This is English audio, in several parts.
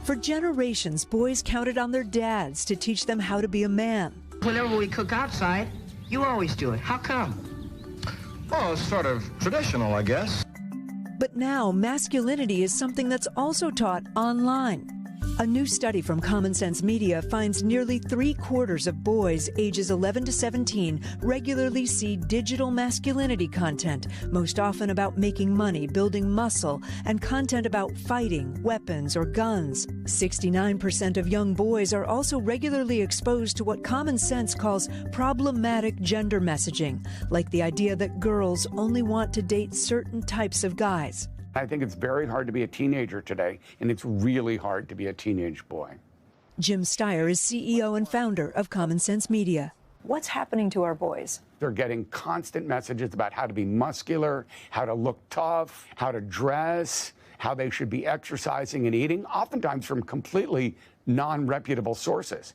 For generations, boys counted on their dads to teach them how to be a man. Whenever we cook outside, you always do it. How come? Well, it's sort of traditional, I guess. But now, masculinity is something that's also taught online. A new study from Common Sense Media finds nearly 3/4 of boys ages 11 to 17 regularly see digital masculinity content, most often about making money, building muscle, and content about fighting, weapons, or guns. 69% of young boys are also regularly exposed to what Common Sense calls problematic gender messaging, like the idea that girls only want to date certain types of guys. I think it's very hard to be a teenager today, and it's really hard to be a teenage boy. Jim Steyer is CEO and founder of Common Sense Media. What's happening to our boys? They're getting constant messages about how to be muscular, how to look tough, how to dress, how they should be exercising and eating, oftentimes from completely non-reputable sources.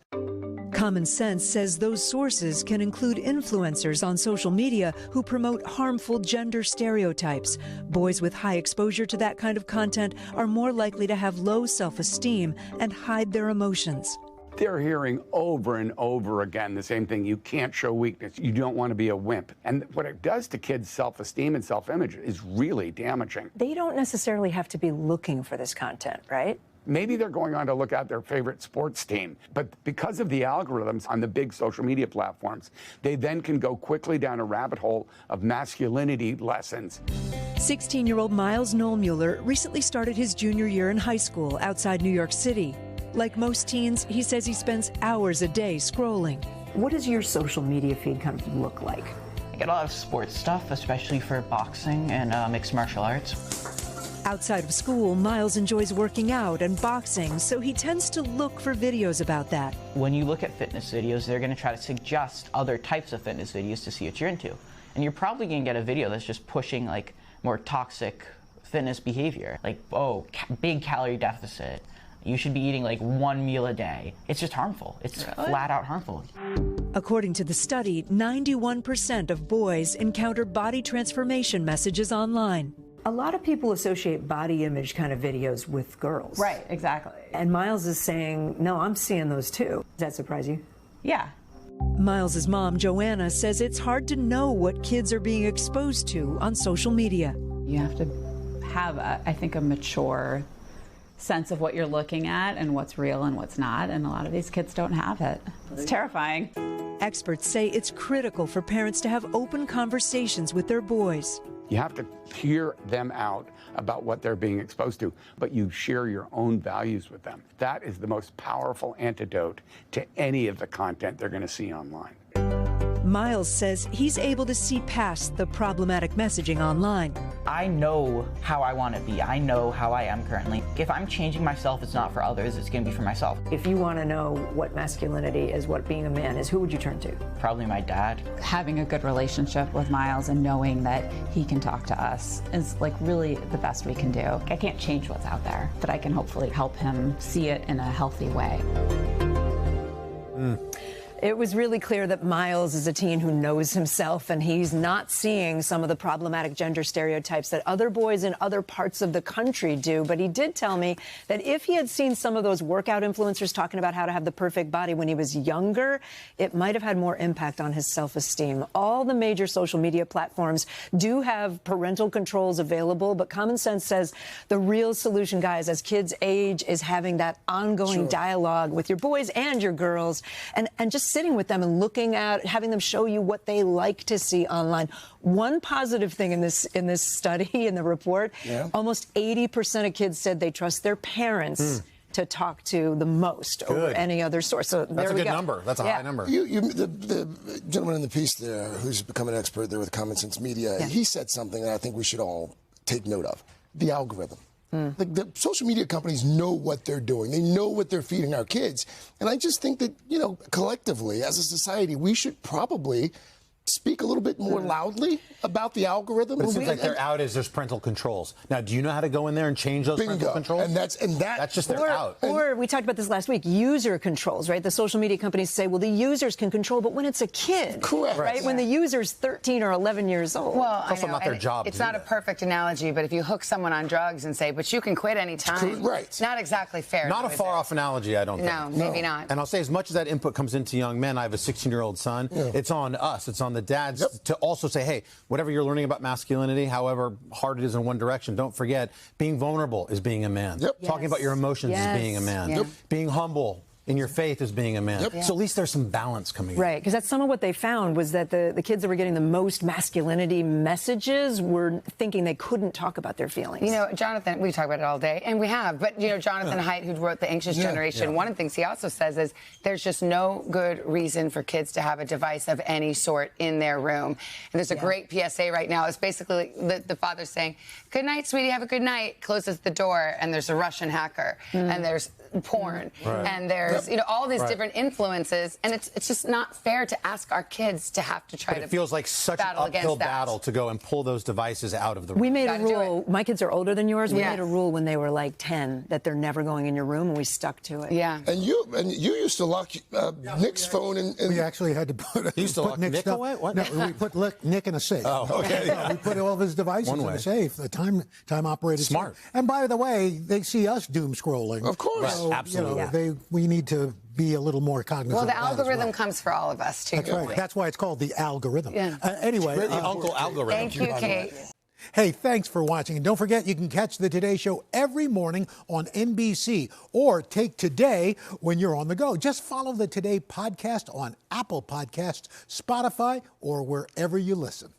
Common Sense says those sources can include influencers on social media who promote harmful gender stereotypes. Boys with high exposure to that kind of content are more likely to have low self-esteem and hide their emotions. They're hearing over and over again the same thing. You can't show weakness. You don't want to be a wimp. And what it does to kids' self-esteem and self-image is really damaging. They don't necessarily have to be looking for this content, right? Maybe they're going on to look at their favorite sports team, but because of the algorithms on the big social media platforms, they then can go quickly down a rabbit hole of masculinity lessons. 16-year-old Miles Nollmuller recently started his junior year in high school outside New York City. Like most teens, he says he spends hours a day scrolling. What does your social media feed kind of look like? I get a lot of sports stuff, especially for boxing and mixed martial arts. Outside of school, Miles enjoys working out and boxing, so he tends to look for videos about that. When you look at fitness videos, they're going to try to suggest other types of fitness videos to see what you're into. And you're probably going to get a video that's just pushing like more toxic fitness behavior. Like, oh, big calorie deficit. You should be eating like 1 meal a day. It's just harmful. It's flat out harmful. According to the study, 91% of boys encounter body transformation messages online. A lot of people associate body image kind of videos with girls. Right, exactly. And Miles is saying, no, I'm seeing those too. Does that surprise you? Yeah. Miles's mom, Joanna, says it's hard to know what kids are being exposed to on social media. You have to have, I think, a mature sense of what you're looking at and what's real and what's not, and a lot of these kids don't have it. It's terrifying. Experts say it's critical for parents to have open conversations with their boys. You have to hear them out about what they're being exposed to, but you share your own values with them. That is the most powerful antidote to any of the content they're going to see online. Miles says he's able to see past the problematic messaging online. I know how I want to be. I know how I am currently. If I'm changing myself, it's not for others, it's going to be for myself. If you want to know what masculinity is, what being a man is, who would you turn to? Probably my dad. Having a good relationship with Miles and knowing that he can talk to us is like really the best we can do. I can't change what's out there, but I can hopefully help him see it in a healthy way. It was really clear that Miles is a teen who knows himself, and he's not seeing some of the problematic gender stereotypes that other boys in other parts of the country do. But he did tell me that if he had seen some of those workout influencers talking about how to have the perfect body when he was younger, it might have had more impact on his self-esteem. All the major social media platforms do have parental controls available, but Common Sense says the real solution, guys, as kids age, is having that ongoing dialogue with your boys and your girls, and just sitting with them and looking at, having them show you what they like to see online. One positive thing in this study, in the report, almost 80% of kids said they trust their parents to talk to the most over any other source. So that's a good number. That's a high number. The gentleman in the piece there, who's become an expert there with Common Sense Media, he said something that I think we should all take note of: the algorithm. Like, the social media companies know what they're doing. They know what they're feeding our kids. And I just think that, collectively, as a society, we should probably speak a little bit more loudly about the algorithm? But it seems like they're out as there's parental controls. Now, do you know how to go in there and change those parental controls? And that's just they're out. Or we talked about this last week, user controls, right? The social media companies say, well, the users can control, but when it's a kid, correct, right? Yeah. When the user's 13 or 11 years old. Well, it's also not their job. It's not a perfect analogy, but if you hook someone on drugs and say, but you can quit anytime, right? It's not exactly fair. Not a far-off analogy, I don't think. No, maybe not. And I'll say, as much as that input comes into young men, I have a 16-year-old son. Yeah. It's on us. It's on the dads to also say, hey, whatever you're learning about masculinity, however hard it is in one direction, don't forget, being vulnerable is being a man. Talking about your emotions is being a man. Being humble in your faith is being a man. So at least there's some balance coming in. Right, because that's some of what they found was that the kids that were getting the most masculinity messages were thinking they couldn't talk about their feelings. You know, Jonathan, we talk about it all day, and we have, but, you know, Jonathan Haidt, who wrote The Anxious Generation, one of the things he also says is there's just no good reason for kids to have a device of any sort in their room. And there's a great PSA right now. It's basically the father saying, good night, sweetie, have a good night, closes the door, and there's a Russian hacker, and there's porn, and there's, you know, all these different influences, and it's just not fair to ask our kids to have to try to. It feels like such an uphill battle to go and pull those devices out of the room. We made a rule. My kids are older than yours. We made a rule when they were like 10 that they're never going in your room, and we stuck to it. Yeah. And you used to lock Nick's phone in. We actually had to put. You used to lock Nick away? What? No, we put Nick in a safe. Oh, okay. We put all of his devices in a safe. The time operated. Smart. Safe. And by the way, they see us doom scrolling. Of course. So, absolutely. You know, we need to be a little more cognizant. Well, the of that algorithm as well. comes for all of us, too. That's right. That's why it's called the algorithm. Yeah. Anyway. The Uncle Algorithm. Thank you, Kate. Hey, thanks for watching. And don't forget, you can catch the Today Show every morning on NBC or take Today when you're on the go. Just follow the Today podcast on Apple Podcasts, Spotify, or wherever you listen.